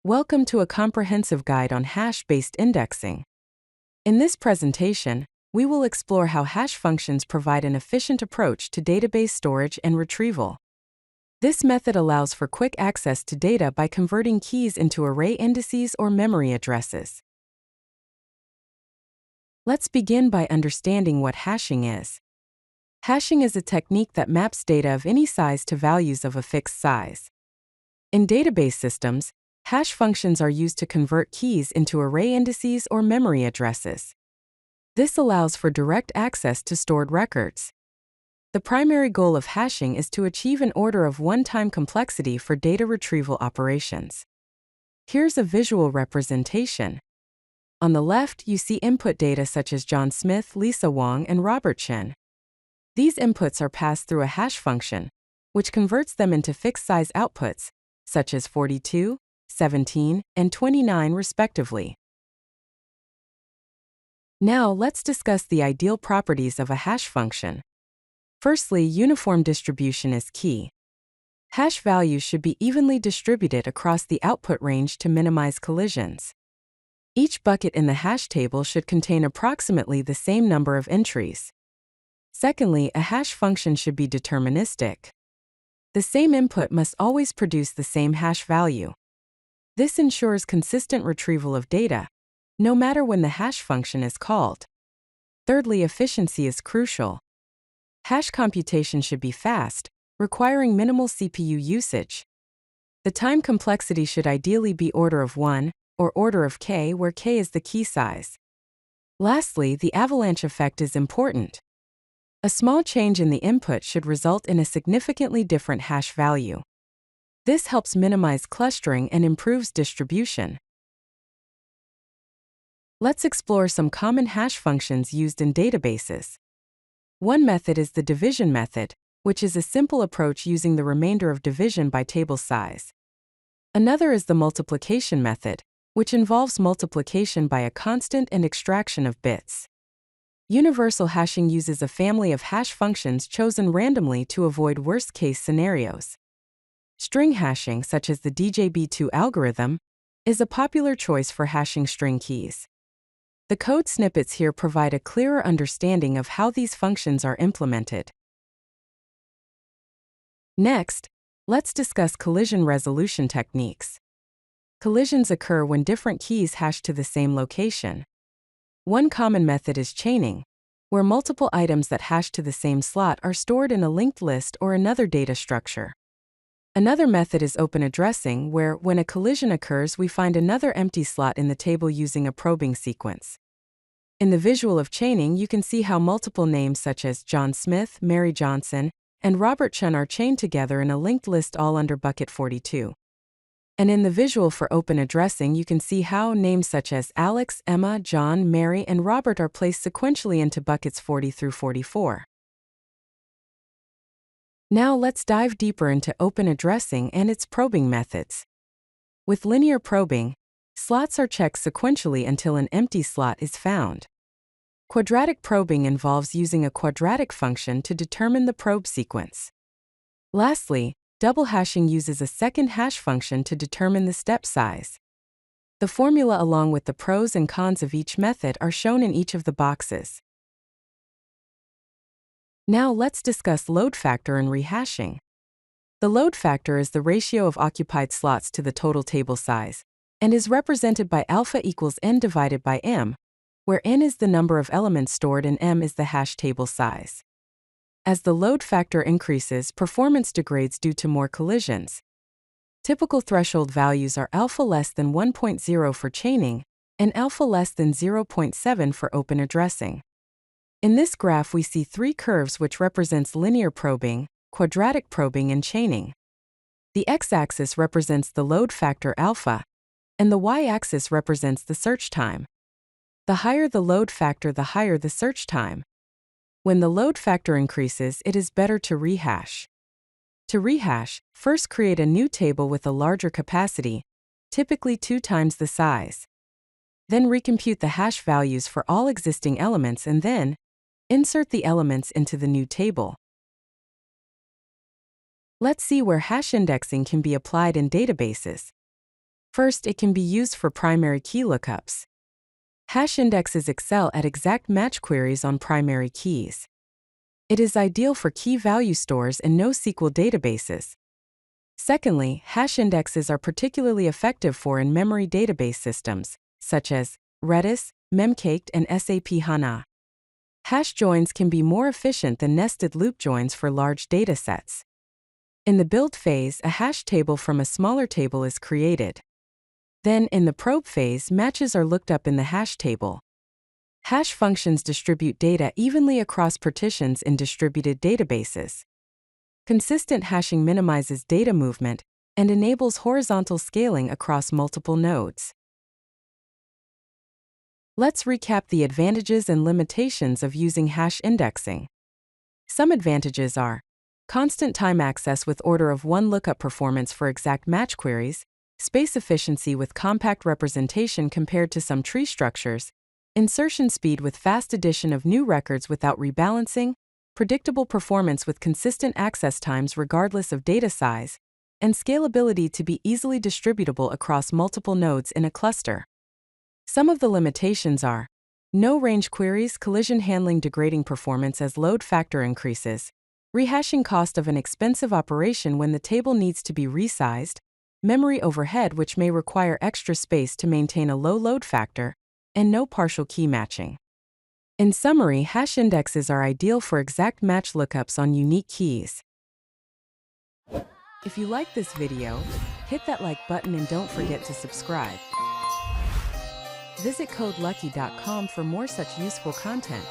Welcome to a comprehensive guide on hash-based indexing. In this presentation, we will explore how hash functions provide an efficient approach to database storage and retrieval. This method allows for quick access to data by converting keys into array indices or memory addresses. Let's begin by understanding what hashing is. Hashing is a technique that maps data of any size to values of a fixed size. In database systems, hash functions are used to convert keys into array indices or memory addresses. This allows for direct access to stored records. The primary goal of hashing is to achieve an order of one-time complexity for data retrieval operations. Here's a visual representation. On the left, you see input data such as John Smith, Lisa Wong, and Robert Chen. These inputs are passed through a hash function, which converts them into fixed-size outputs, such as 42, 17, and 29 respectively. Now let's discuss the ideal properties of a hash function. Firstly, uniform distribution is key. Hash values should be evenly distributed across the output range to minimize collisions. Each bucket in the hash table should contain approximately the same number of entries. Secondly, a hash function should be deterministic. The same input must always produce the same hash value. This ensures consistent retrieval of data, no matter when the hash function is called. Thirdly, efficiency is crucial. Hash computation should be fast, requiring minimal CPU usage. The time complexity should ideally be order of 1, or order of k, where k is the key size. Lastly, the avalanche effect is important. A small change in the input should result in a significantly different hash value. This helps minimize clustering and improves distribution. Let's explore some common hash functions used in databases. One method is the division method, which is a simple approach using the remainder of division by table size. Another is the multiplication method, which involves multiplication by a constant and extraction of bits. Universal hashing uses a family of hash functions chosen randomly to avoid worst-case scenarios. String hashing, such as the DJB2 algorithm, is a popular choice for hashing string keys. The code snippets here provide a clearer understanding of how these functions are implemented. Next, let's discuss collision resolution techniques. Collisions occur when different keys hash to the same location. One common method is chaining, where multiple items that hash to the same slot are stored in a linked list or another data structure. Another method is open addressing, where, when a collision occurs, we find another empty slot in the table using a probing sequence. In the visual of chaining, you can see how multiple names such as John Smith, Mary Johnson, and Robert Chen are chained together in a linked list all under bucket 42. And in the visual for open addressing, you can see how names such as Alex, Emma, John, Mary, and Robert are placed sequentially into buckets 40 through 44. Now let's dive deeper into open addressing and its probing methods. With linear probing, slots are checked sequentially until an empty slot is found. Quadratic probing involves using a quadratic function to determine the probe sequence. Lastly, double hashing uses a second hash function to determine the step size. The formula along with the pros and cons of each method are shown in each of the boxes. Now let's discuss load factor and rehashing. The load factor is the ratio of occupied slots to the total table size, and is represented by alpha equals n divided by m, where n is the number of elements stored and m is the hash table size. As the load factor increases, performance degrades due to more collisions. Typical threshold values are alpha less than 1.0 for chaining, and alpha less than 0.7 for open addressing. In this graph we see three curves which represents linear probing, quadratic probing, and chaining. The x-axis represents the load factor alpha, and the y-axis represents the search time. The higher the load factor, the higher the search time. When the load factor increases, it is better to rehash. To rehash, first create a new table with a larger capacity, typically 2 times the size. Then recompute the hash values for all existing elements and then insert the elements into the new table. Let's see where hash indexing can be applied in databases. First, it can be used for primary key lookups. Hash indexes excel at exact match queries on primary keys. It is ideal for key value stores and NoSQL databases. Secondly, hash indexes are particularly effective for in-memory database systems, such as Redis, Memcached, and SAP HANA. Hash joins can be more efficient than nested loop joins for large datasets. In the build phase, a hash table from a smaller table is created. Then, in the probe phase, matches are looked up in the hash table. Hash functions distribute data evenly across partitions in distributed databases. Consistent hashing minimizes data movement and enables horizontal scaling across multiple nodes. Let's recap the advantages and limitations of using hash indexing. Some advantages are constant time access with order of one lookup performance for exact match queries, space efficiency with compact representation compared to some tree structures, insertion speed with fast addition of new records without rebalancing, predictable performance with consistent access times regardless of data size, and scalability to be easily distributable across multiple nodes in a cluster. Some of the limitations are no range queries, collision handling degrading performance as load factor increases, rehashing cost of an expensive operation when the table needs to be resized, memory overhead which may require extra space to maintain a low load factor, and no partial key matching. In summary, hash indexes are ideal for exact match lookups on unique keys. If you like this video, hit that like button and don't forget to subscribe. Visit codelucky.com for more such useful content.